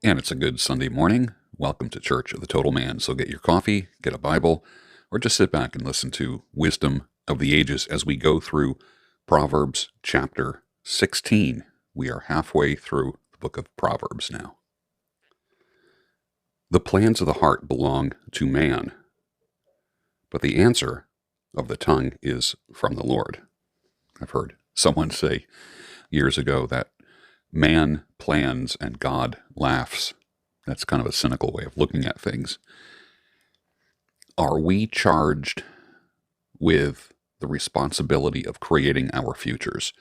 And it's a good Sunday morning. Welcome to Church of the Total Man. So get your coffee, get a Bible, or just sit back and listen to Wisdom of the Ages as we go through Proverbs chapter 16. We are halfway through the book of Proverbs now. The plans of the heart belong to man, but the answer of the tongue is from the Lord. I've heard someone say years ago that man plans and God laughs. That's kind of a cynical way of looking at things. Are we charged with the responsibility of creating our futures,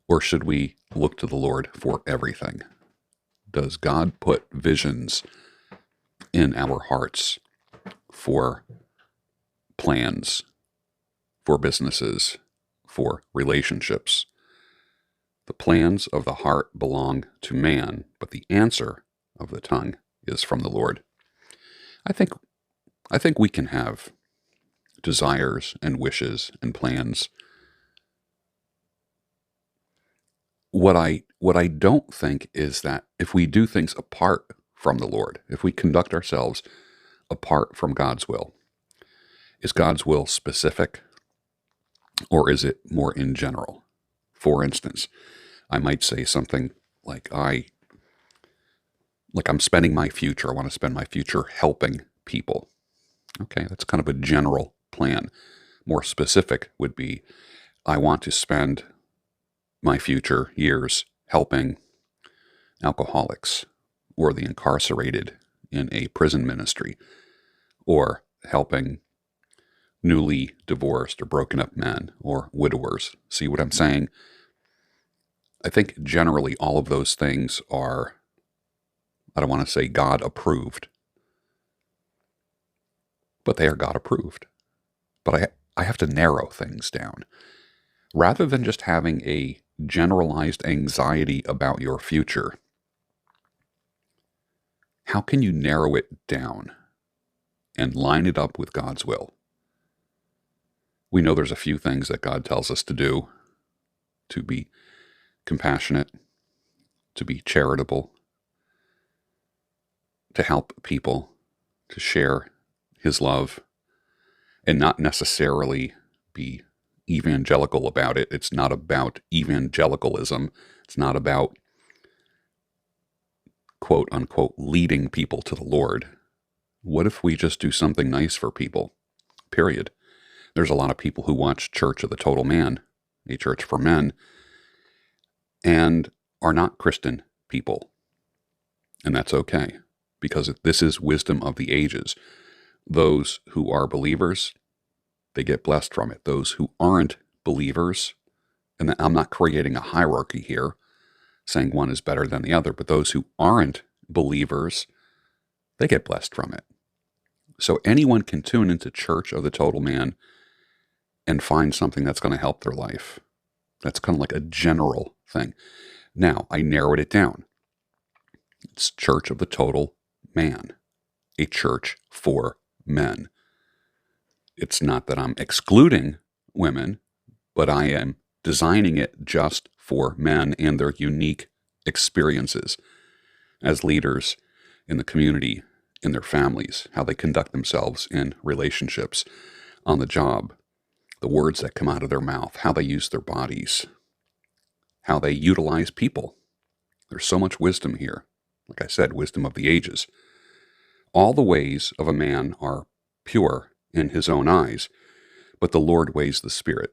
or should we look to the Lord for everything? Does God put visions in our hearts for plans, for businesses, for relationships? The plans of the heart belong to man, but the answer of the tongue is from the Lord. I think we can have desires and wishes and plans. What I don't think is that if we do things apart from the Lord, if we conduct ourselves apart from God's will, is God's will specific, or is it more in general? For instance, I might say something like I'm spending my future. I want to spend my future helping people. Okay, that's kind of a general plan. More specific would be, I want to spend my future years helping alcoholics or the incarcerated in a prison ministry, or helping newly divorced or broken up men or widowers. See what I'm saying? I think generally all of those things are, I don't want to say God approved, but they are God approved. But I have to narrow things down. Rather than just having a generalized anxiety about your future, how can you narrow it down and line it up with God's will? We know there's a few things that God tells us to do: to be compassionate, to be charitable, to help people, to share His love, and not necessarily be evangelical about it. It's not about evangelicalism. It's not about, quote unquote, leading people to the Lord. What if we just do something nice for people? Period. There's a lot of people who watch Church of the Total Man, a church for men, and are not Christian people. And that's okay, because this is wisdom of the ages. Those who are believers, they get blessed from it. Those who aren't believers, and I'm not creating a hierarchy here, saying one is better than the other, but those who aren't believers, they get blessed from it. So anyone can tune into Church of the Total Man and find something that's going to help their life. That's kind of like a general thing. Now, I narrowed it down. It's Church of the Total Man, a church for men. It's not that I'm excluding women, but I am designing it just for men and their unique experiences as leaders in the community, in their families, how they conduct themselves in relationships, on the job, the words that come out of their mouth, how they use their bodies, how they utilize people. There's so much wisdom here. Like I said, wisdom of the ages. All the ways of a man are pure in his own eyes, but the Lord weighs the spirit.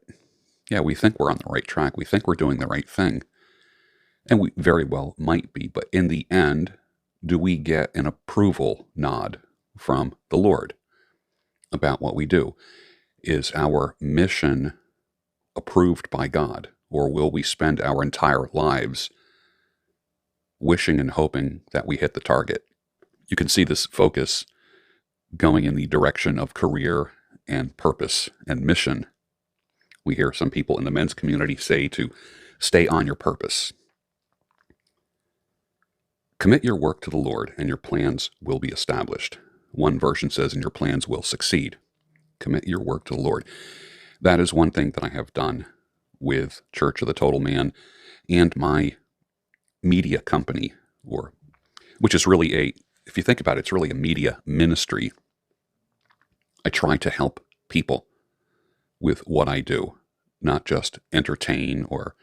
Yeah, we think we're on the right track. We think we're doing the right thing. And we very well might be. But in the end, do we get an approval nod from the Lord about what we do? Is our mission approved by God? Or will we spend our entire lives wishing and hoping that we hit the target? You can see this focus going in the direction of career and purpose and mission. We hear some people in the men's community say to stay on your purpose. Commit your work to the Lord, and your plans will be established. One version says, and your plans will succeed. Commit your work to the Lord. That is one thing that I have done with Church of the Total Man and my media company, or which is really if you think about it, it's really a media ministry. I try to help people with what I do, not just entertain or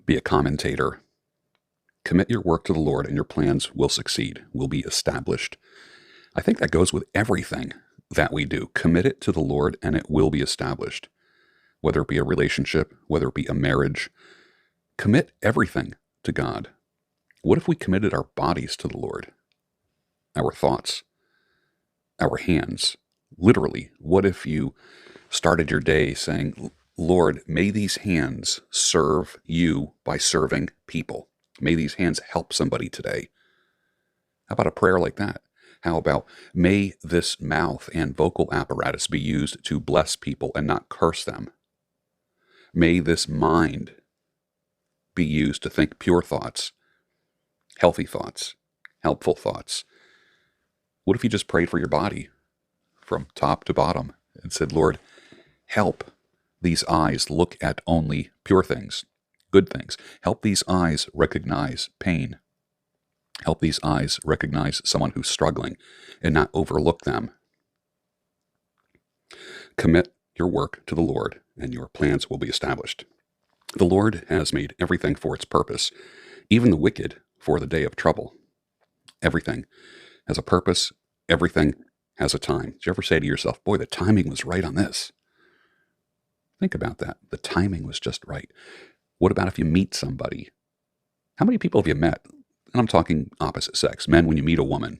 be a commentator. Commit your work to the Lord and your plans will succeed, will be established. I think that goes with everything that we do. Commit it to the Lord and it will be established. Whether it be a relationship, whether it be a marriage, commit everything to God. What if we committed our bodies to the Lord? Our thoughts, our hands. Literally, what if you started your day saying, Lord, may these hands serve you by serving people. May these hands help somebody today. How about a prayer like that? How about, may this mouth and vocal apparatus be used to bless people and not curse them? May this mind be used to think pure thoughts, healthy thoughts, helpful thoughts. What if you just prayed for your body from top to bottom and said, Lord, help these eyes look at only pure things, good things. Help these eyes recognize pain. Help these eyes recognize someone who's struggling and not overlook them. Commit your work to the Lord and your plans will be established. The Lord has made everything for its purpose, even the wicked for the day of trouble. Everything has a purpose. Everything has a time. Did you ever say to yourself, boy, the timing was right on this? Think about that. The timing was just right. What about if you meet somebody? How many people have you met? And I'm talking opposite sex, men, when you meet a woman.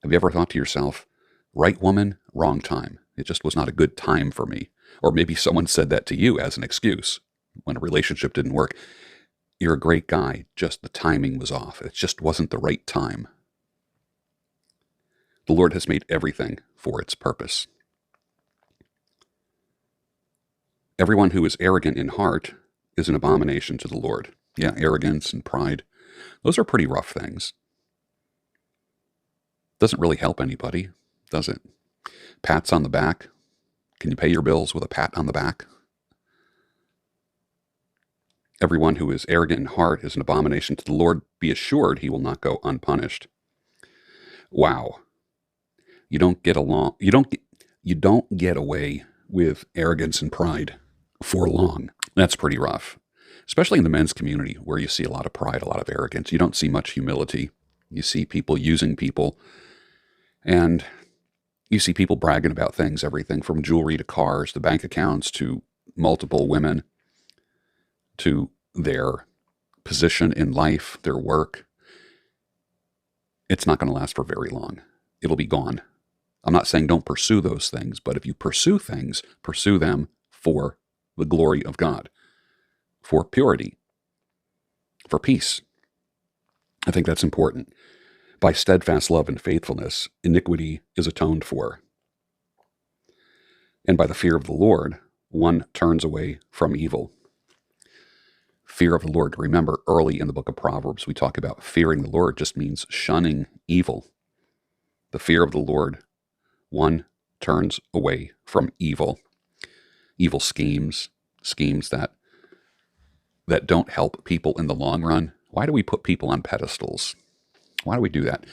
Have you ever thought to yourself, right woman, wrong time? It just was not a good time for me. Or maybe someone said that to you as an excuse when a relationship didn't work. You're a great guy, just the timing was off. It just wasn't the right time. The Lord has made everything for its purpose. Everyone who is arrogant in heart is an abomination to the Lord. Yeah, arrogance and pride. Those are pretty rough things. Doesn't really help anybody, does it? Pats on the back. Can you pay your bills with a pat on the back? Everyone who is arrogant in heart is an abomination to the Lord. Be assured he will not go unpunished. Wow. You don't get away with arrogance and pride for long. That's pretty rough, especially in the men's community where you see a lot of pride, a lot of arrogance. You don't see much humility. You see people using people, and you see people bragging about things, everything from jewelry to cars to bank accounts to multiple women to their position in life, their work. It's not going to last for very long. It'll be gone. I'm not saying don't pursue those things, but if you pursue things, pursue them for the glory of God, for purity, for peace. I think that's important. By steadfast love and faithfulness, iniquity is atoned for. And by the fear of the Lord, one turns away from evil. Fear of the Lord. Remember, early in the book of Proverbs, we talk about fearing the Lord just means shunning evil. The fear of the Lord, one turns away from evil. Evil schemes that don't help people in the long run. Why do we put people on pedestals? Why do we do that?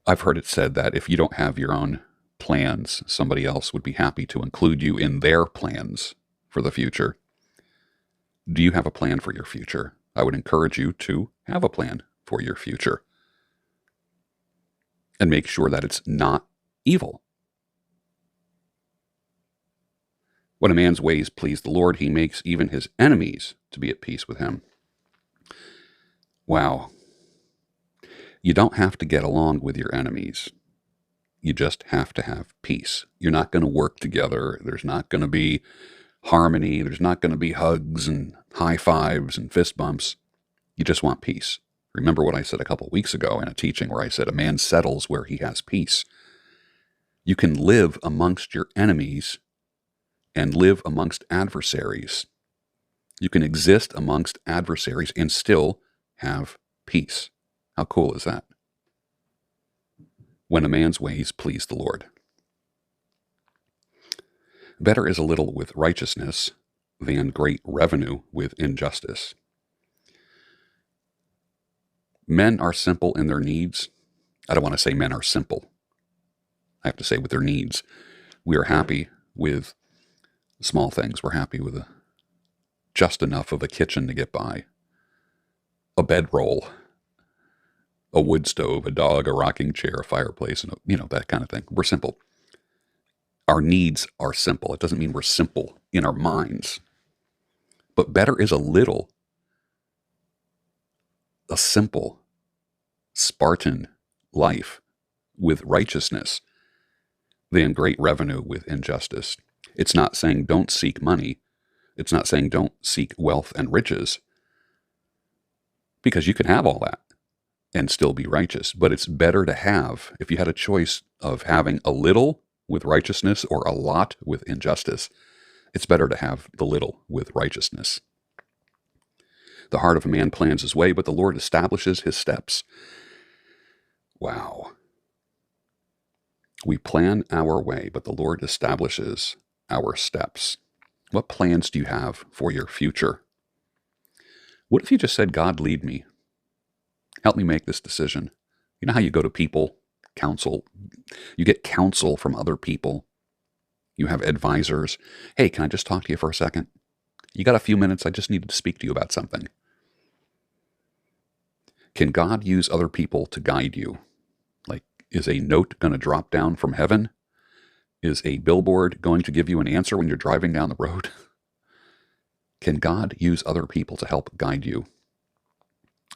I've heard it said that if you don't have your own plans, somebody else would be happy to include you in their plans for the future. Do you have a plan for your future? I would encourage you to have a plan for your future and make sure that it's not evil. When a man's ways please the Lord, he makes even his enemies to be at peace with him. Wow. You don't have to get along with your enemies. You just have to have peace. You're not going to work together. There's not going to be harmony. There's not going to be hugs and high fives and fist bumps. You just want peace. Remember what I said a couple of weeks ago in a teaching where I said a man settles where he has peace. You can live amongst your enemies and live amongst adversaries. You can exist amongst adversaries and still have peace. How cool is that? When a man's ways please the Lord. Better is a little with righteousness than great revenue with injustice. Men are simple in their needs. I don't want to say men are simple. I have to say with their needs. We are happy with small things. We're happy with just enough of a kitchen to get by, a bedroll, a wood stove, a dog, a rocking chair, a fireplace, and that kind of thing. We're simple. Our needs are simple. It doesn't mean we're simple in our minds. But better is a simple, Spartan life with righteousness than great revenue with injustice. It's not saying don't seek money. It's not saying don't seek wealth and riches, because you can have all that and still be righteous. But it's better to have, if you had a choice of having a little with righteousness or a lot with injustice, it's better to have the little with righteousness. The heart of a man plans his way, but the Lord establishes his steps. Wow. We plan our way, but the Lord establishes our steps. What plans do you have for your future? What if you just said, God, lead me? Help me make this decision. You know how you go to people, counsel, you get counsel from other people. You have advisors. Hey, can I just talk to you for a second? You got a few minutes? I just needed to speak to you about something. Can God use other people to guide you? Like, is a note going to drop down from heaven? Is a billboard going to give you an answer when you're driving down the road? Can God use other people to help guide you?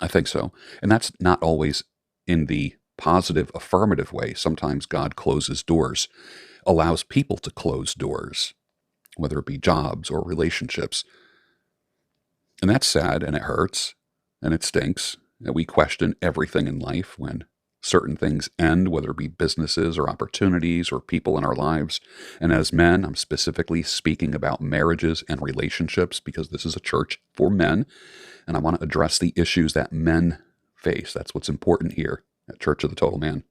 I think so. And that's not always in the positive, affirmative way. Sometimes God closes doors, allows people to close doors, whether it be jobs or relationships. And that's sad, and it hurts, and it stinks. And we question everything in life when certain things end, whether it be businesses or opportunities or people in our lives. And as men, I'm specifically speaking about marriages and relationships, because this is a church for men, and I want to address the issues that men face. That's what's important here at Church of the Total Man.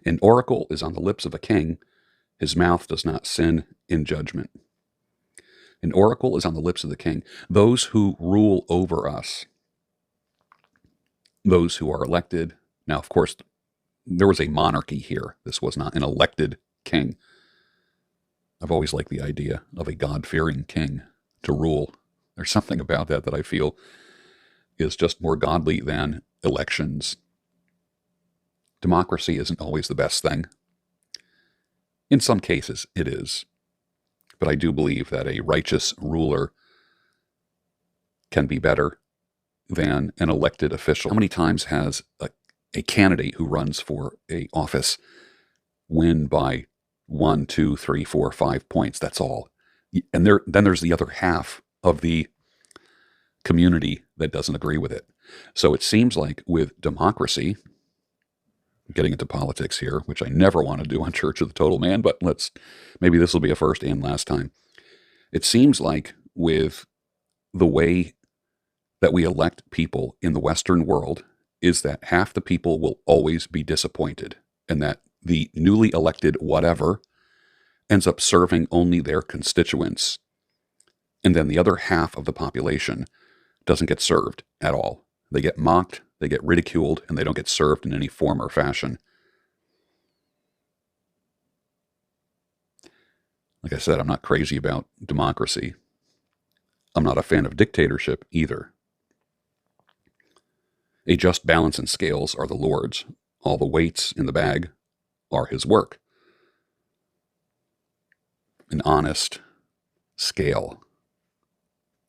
An oracle is on the lips of a king. His mouth does not sin in judgment. An oracle is on the lips of the king. Those who rule over us, those who are elected. Now, of course, there was a monarchy here. This was not an elected king. I've always liked the idea of a God-fearing king to rule. There's something about that I feel is just more godly than elections. Democracy isn't always the best thing. In some cases, it is. But I do believe that a righteous ruler can be better than an elected official. How many times has a candidate who runs for a office win by 1, 2, 3, 4, 5 points? That's all. And then there's the other half of the community that doesn't agree with it. So it seems like with democracy, getting into politics here, which I never want to do on Church of the Total Man, but maybe this will be a first and last time. It seems like with the way that we elect people in the Western world is that half the people will always be disappointed, and that the newly elected whatever ends up serving only their constituents. And then the other half of the population doesn't get served at all. They get mocked, they get ridiculed, and they don't get served in any form or fashion. Like I said, I'm not crazy about democracy. I'm not a fan of dictatorship either. A just balance and scales are the Lord's. All the weights in the bag are his work. An honest scale,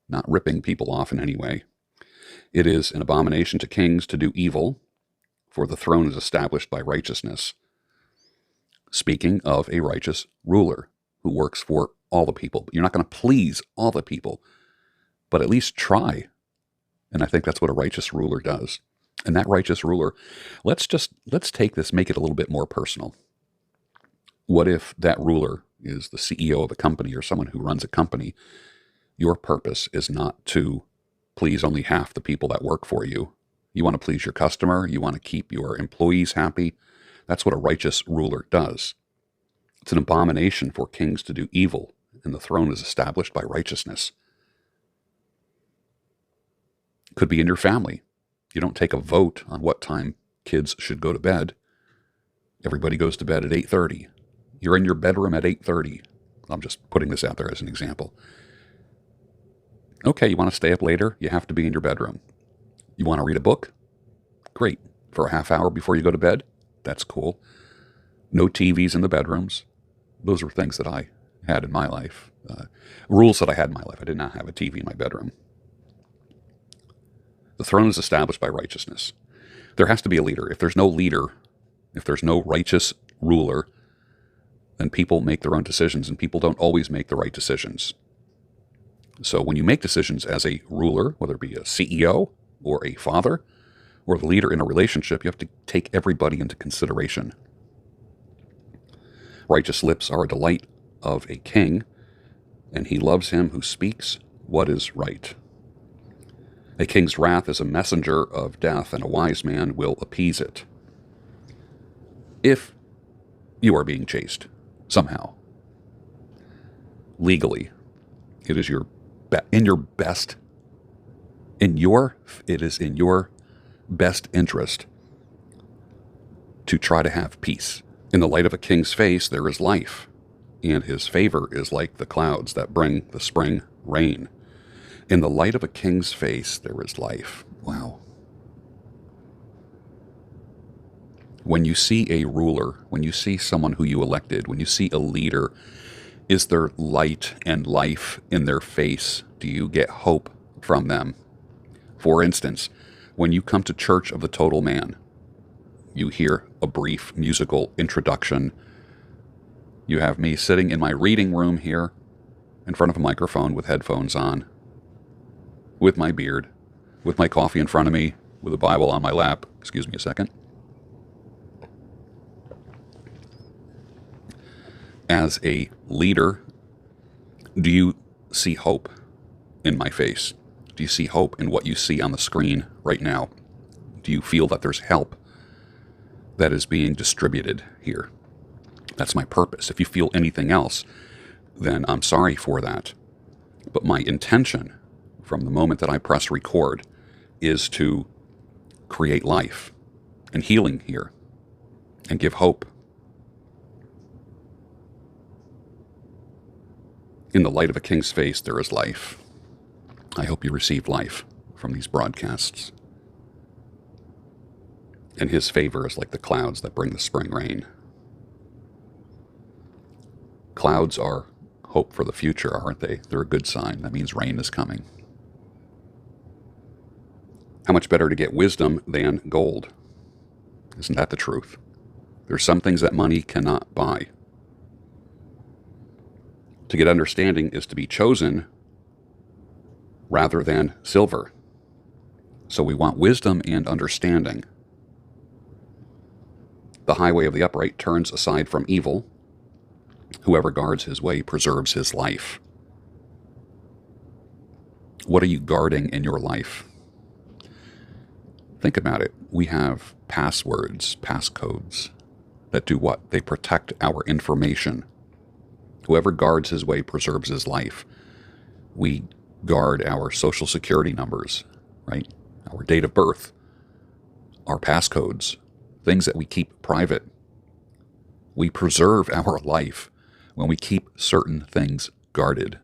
not ripping people off in any way. It is an abomination to kings to do evil, for the throne is established by righteousness. Speaking of a righteous ruler who works for all the people. You're not going to please all the people, but at least try. And I think that's what a righteous ruler does. And that righteous ruler, let's take this, make it a little bit more personal. What if that ruler is the CEO of a company or someone who runs a company? Your purpose is not to please only half the people that work for you. You want to please your customer. You want to keep your employees happy. That's what a righteous ruler does. It's an abomination for kings to do evil, and the throne is established by righteousness. Could be in your family. You don't take a vote on what time kids should go to bed. Everybody goes to bed at 8:30. You're in your bedroom at 8:30. I'm just putting this out there as an example. Okay, you want to stay up later? You have to be in your bedroom. You want to read a book? Great. For a half hour before you go to bed? That's cool. No TVs in the bedrooms. Those were things that I had in my life. Rules that I had in my life. I did not have a TV in my bedroom. The throne is established by righteousness. There has to be a leader. If there's no leader, if there's no righteous ruler, then people make their own decisions, and people don't always make the right decisions. So when you make decisions as a ruler, whether it be a CEO or a father or the leader in a relationship, you have to take everybody into consideration. Righteous lips are a delight of a king, and he loves him who speaks what is right. A king's wrath is a messenger of death, and a wise man will appease it. If you are being chased somehow, legally, it is in your best interest to try to have peace. In the light of a king's face there is life, and his favor is like the clouds that bring the spring rain. In the light of a king's face there is life. Wow. When you see a ruler, when you see someone who you elected, when you see a leader, is there light and life in their face? Do you get hope from them? For instance, when you come to Church of the Total Man, you hear a brief musical introduction. You have me sitting in my reading room here in front of a microphone with headphones on, with my beard, with my coffee in front of me, with a Bible on my lap. Excuse me a second. As a leader, do you see hope in my face? Do you see hope in what you see on the screen right now? Do you feel that there's help that is being distributed here? That's my purpose. If you feel anything else, then I'm sorry for that. But my intention from the moment that I press record is to create life and healing here and give hope. In the light of a king's face, there is life. I hope you receive life from these broadcasts. And his favor is like the clouds that bring the spring rain. Clouds are hope for the future, aren't they? They're a good sign. That means rain is coming. How much better to get wisdom than gold? Isn't that the truth? There's some things that money cannot buy. To get understanding is to be chosen rather than silver. So we want wisdom and understanding. The highway of the upright turns aside from evil. Whoever guards his way preserves his life. What are you guarding in your life? Think about it. We have passwords, passcodes that do what? They protect our information. Whoever guards his way preserves his life. We guard our social security numbers, right? Our date of birth, our passcodes, things that we keep private. We preserve our life when we keep certain things guarded.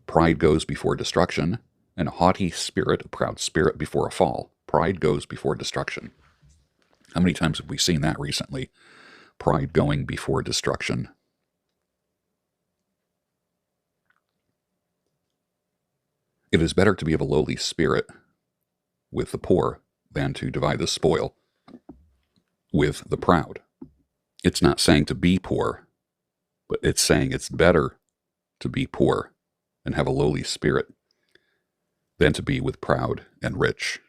Pride goes before destruction, and a haughty spirit, a proud spirit before a fall. Pride goes before destruction. How many times have we seen that recently? Pride going before destruction. It is better to be of a lowly spirit with the poor than to divide the spoil with the proud. It's not saying to be poor, but it's saying it's better to be poor and have a lowly spirit than to be with proud and rich.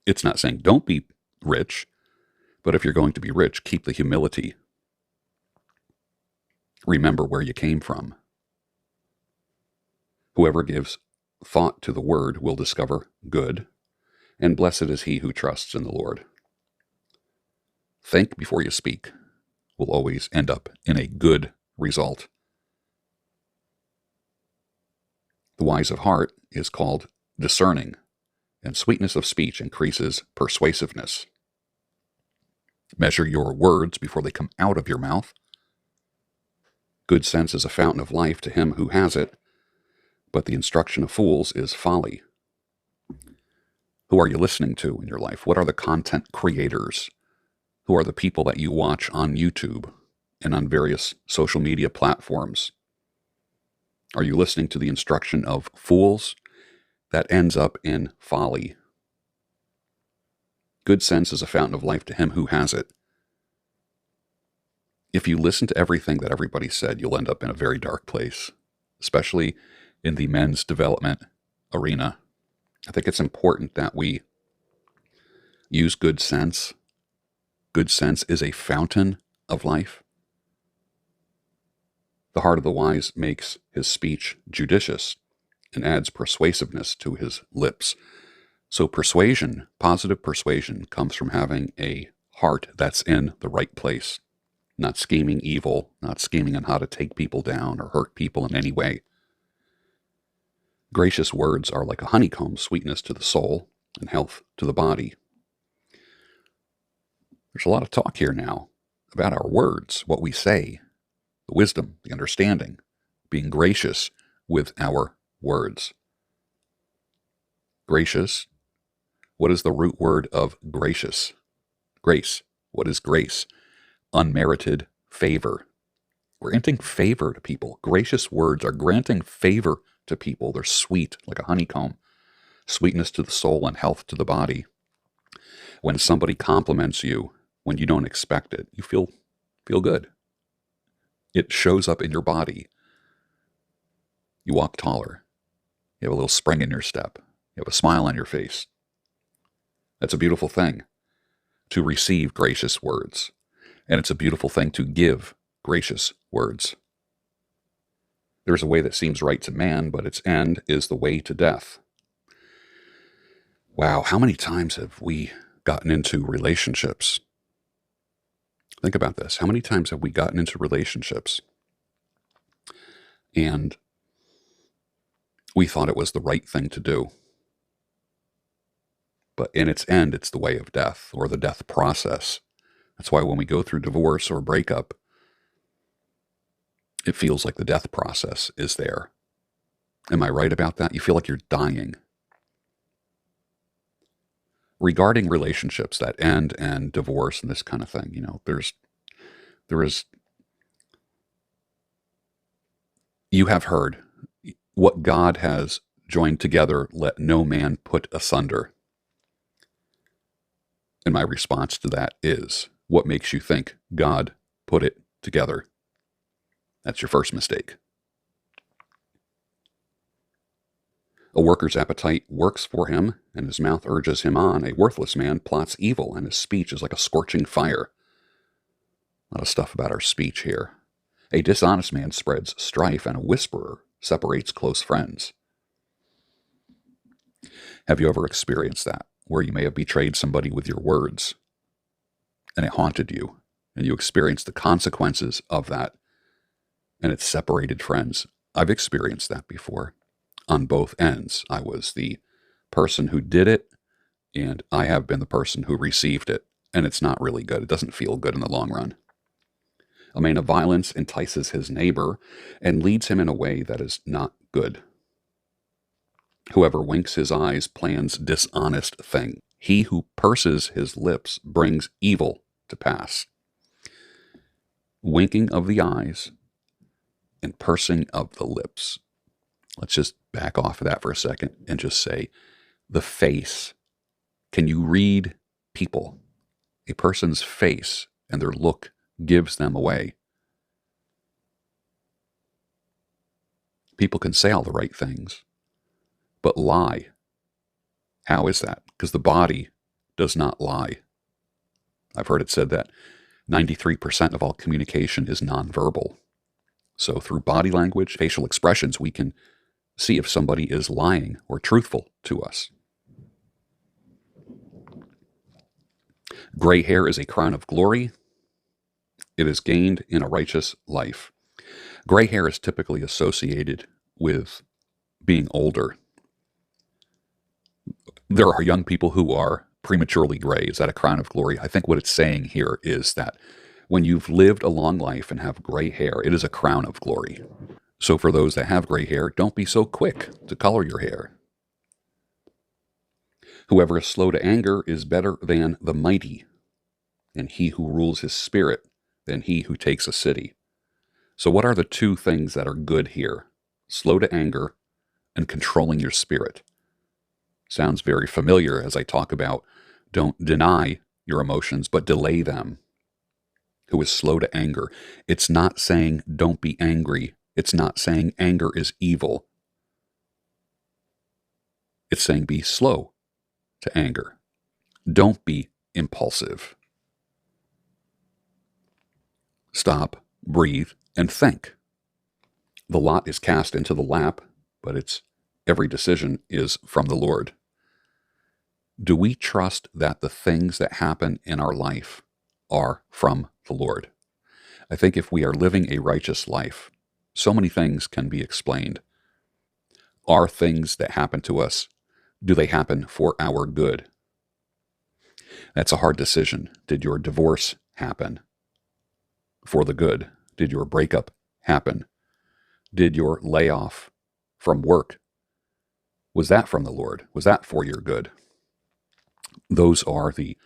It's not saying don't be rich, but if you're going to be rich, keep the humility. Remember where you came from. Whoever gives thought to the word will discover good, and blessed is he who trusts in the Lord. Think before you speak will always end up in a good result. The wise of heart is called discerning, and sweetness of speech increases persuasiveness. Measure your words before they come out of your mouth. Good sense is a fountain of life to him who has it, but the instruction of fools is folly. Who are you listening to in your life? What are the content creators? Who are the people that you watch on YouTube and on various social media platforms? Are you listening to the instruction of fools? That ends up in folly. Good sense is a fountain of life to him who has it. If you listen to everything that everybody said, you'll end up in a very dark place, especially in the men's development arena. I think it's important that we use good sense. Good sense is a fountain of life. The heart of the wise makes his speech judicious and adds persuasiveness to his lips. So persuasion, positive persuasion, comes from having a heart that's in the right place. Not scheming evil, not scheming on how to take people down or hurt people in any way. Gracious words are like a honeycomb, sweetness to the soul and health to the body. There's a lot of talk here now about our words, what we say, the wisdom, the understanding, being gracious with our words. Gracious. What is the root word of gracious? Grace. What is grace? Unmerited favor. Granting favor to people. Gracious words are granting favor to people. They're sweet, like a honeycomb. Sweetness to the soul and health to the body. When somebody compliments you, when you don't expect it, you feel good. It shows up in your body. You walk taller. You have a little spring in your step. You have a smile on your face. That's a beautiful thing, to receive gracious words. And it's a beautiful thing to give gracious words. There's a way that seems right to man, but its end is the way to death. Wow, how many times have we gotten into relationships? Think about this. How many times have we gotten into relationships and we thought it was the right thing to do? But in its end, it's the way of death or the death process. That's why when we go through divorce or breakup, it feels like the death process is there. Am I right about that? You feel like you're dying. Regarding relationships that end and divorce and this kind of thing, there is, you have heard, what God has joined together, let no man put asunder. And my response to that is, what makes you think God put it together? That's your first mistake. A worker's appetite works for him, and his mouth urges him on. A worthless man plots evil, and his speech is like a scorching fire. A lot of stuff about our speech here. A dishonest man spreads strife, and a whisperer separates close friends. Have you ever experienced that, where you may have betrayed somebody with your words, and it haunted you, and you experienced the consequences of that, and it separated friends? I've experienced that before. On both ends. I was the person who did it, and I have been the person who received it, and it's not really good. It doesn't feel good in the long run. A man of violence entices his neighbor and leads him in a way that is not good. Whoever winks his eyes plans dishonest thing. He who purses his lips brings evil to pass. Winking of the eyes and pursing of the lips. Let's just back off of that for a second and just say, the face. Can you read people? A person's face and their look gives them away. People can say all the right things, but lie. How is that? Because the body does not lie. I've heard it said that 93% of all communication is nonverbal. So through body language, facial expressions, we can see if somebody is lying or truthful to us. Gray hair is a crown of glory. It is gained in a righteous life. Gray hair is typically associated with being older. There are young people who are prematurely gray. Is that a crown of glory? I think what it's saying here is that when you've lived a long life and have gray hair, it is a crown of glory. So for those that have gray hair, don't be so quick to color your hair. Whoever is slow to anger is better than the mighty, and he who rules his spirit than he who takes a city. So what are the two things that are good here? Slow to anger and controlling your spirit. Sounds very familiar as I talk about don't deny your emotions, but delay them. Who is slow to anger. It's not saying don't be angry. It's not saying anger is evil. It's saying be slow to anger. Don't be impulsive. Stop, breathe, and think. The lot is cast into the lap, but every decision is from the Lord. Do we trust that the things that happen in our life are from the Lord? I think if we are living a righteous life, so many things can be explained. Are things that happen to us, do they happen for our good? That's a hard decision. Did your divorce happen for the good? Did your breakup happen? Did your layoff from work, was that from the Lord? Was that for your good? Those are the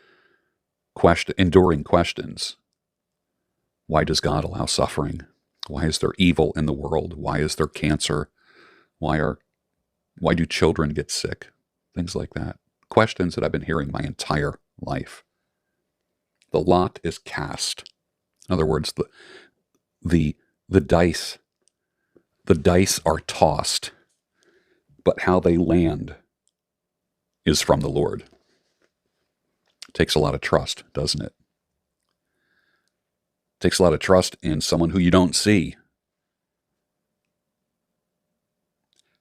enduring questions. Why does God allow suffering? Why is there evil in the world? Why is there cancer? Why do children get sick? Things like that. Questions that I've been hearing my entire life. The lot is cast. In other words, the dice are tossed, but how they land is from the Lord. It takes a lot of trust, doesn't it? It takes a lot of trust in someone who you don't see.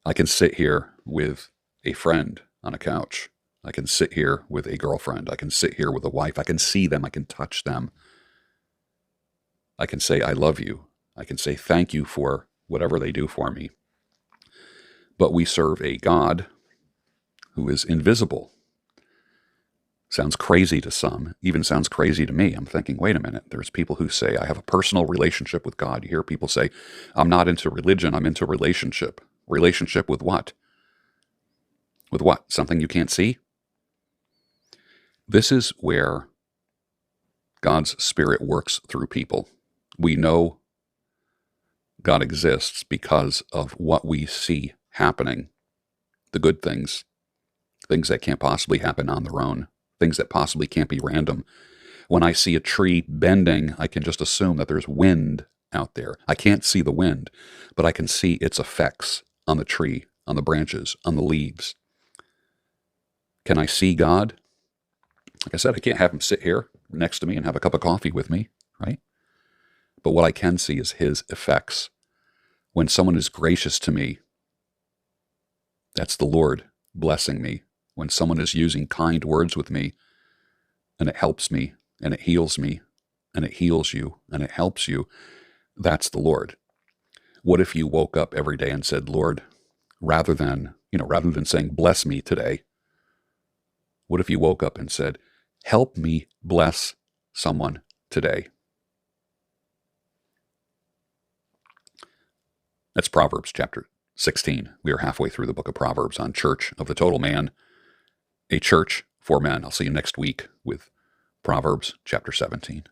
I can sit here with a friend on a couch. I can sit here with a girlfriend. I can sit here with a wife. I can see them. I can touch them. I can say, I love you. I can say thank you for whatever they do for me. But we serve a God who is invisible. Sounds crazy to some, even sounds crazy to me. I'm thinking, wait a minute. There's people who say, I have a personal relationship with God. You hear people say, I'm not into religion, I'm into relationship. Relationship with what? With what? Something you can't see? This is where God's Spirit works through people. We know God exists because of what we see happening. The good things, things that can't possibly happen on their own, things that possibly can't be random. When I see a tree bending, I can just assume that there's wind out there. I can't see the wind, but I can see its effects on the tree, on the branches, on the leaves. Can I see God? Like I said, I can't have him sit here next to me and have a cup of coffee with me, right? But what I can see is his effects. When someone is gracious to me, that's the Lord blessing me. When someone is using kind words with me, and it helps me, and it heals me, and it heals you, and it helps you, that's the Lord. What if you woke up every day and said, Lord, rather than saying, bless me today, what if you woke up and said, help me bless someone today? That's Proverbs chapter 16. We are halfway through the book of Proverbs on Church of the Total Man, a church for men. I'll see you next week with Proverbs chapter 17.